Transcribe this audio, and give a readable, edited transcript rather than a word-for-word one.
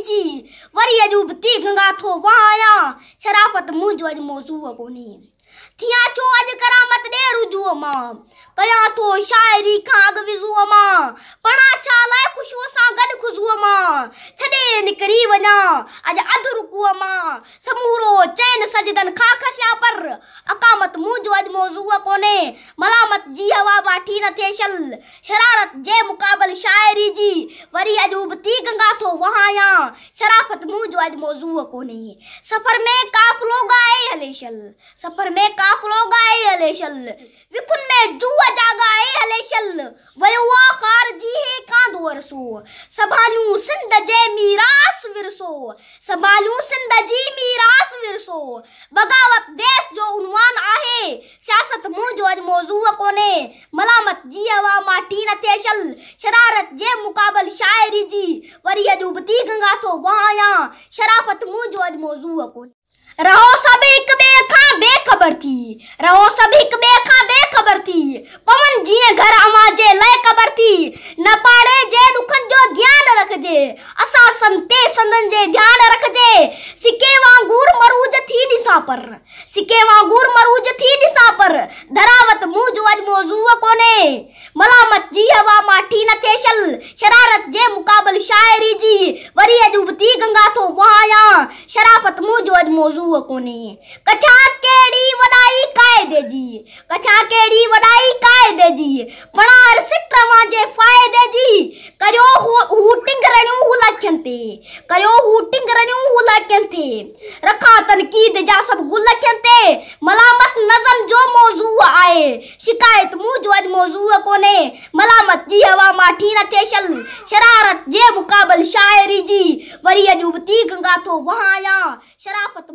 जी वरी अजूब ती गंगा थो वहाया शराफत मुझो अज मौजू कोनी थिया छो अज करामत दे रुजुओ मां कया थो शायरी खाग विजुओ मां पणा चाले खुशो सा गड खुजुओ मां छडे निकरी वना अज अध रुकुओ मां समूरो चैन सजदन खा खसिया पर अकामत मुझो अज मौजू कोने मलामत जी हवा बाठी न थेशल शरारत जे मुकाबल शायरी जी वरी अजूब ती गंगा थो वहाया शराफत मुझो अज मौजू कोने सफर में काफलो गाए हलेशल सफर में काफलो गाए हलेशल विकुन में जुआ जागाए हलेशल वयुआ खारजी है कांदो वरसो सभालू सिंध जे मीरास विरसो सभालू सिंध जी मीरास विरसो बगावत देश जो उन्वान आहे सियासत मुझो अज मौजू कोने मलामत जी हवा माटी न थेशल शरारत जे मुकाबल शायरी जी वरी अजूब ती गंगा थो वहाया शराफत मुझो अज मौजू कोने रहो सब एक बे खां बेखबर थी रहो सब एक बे खां बेखबर थी पवन जी घर अमाजे लय खबर थी न पाड़े जे दुखन जो ध्यान रखजे असा संते संदन जे ध्यान रखजे सिके वांगुर मरूज थी दिसा पर सिके वांगुर मरूज थी दिसा पर धरावत मुझो अज मौजू कोने मलामत जी हवा माठी न थेशल शरारत जे मुकाबल शायरी जी वरी अजूब ती गंगा थो वहाया शराफत मुझो अज मौजू कोने कथा केड़ी वडाई कायदे जी कथा केड़ी वडाई कायदे जी पणार सिट मांजे फायदे जी करियो हूटिंग रणियो हुलखंते करियो हूटिंग रणियो हुलखंते रखा तनकीद जा सब गुलखंते मलामत नज़म जो मौजू आए शिकायत मुझो अज मौजू कोने मलामत जी हवा माठी न थेशल शरारत जे मुकाबल शायरी जी वरी अजूब ती गंगा थो वहाया शराफत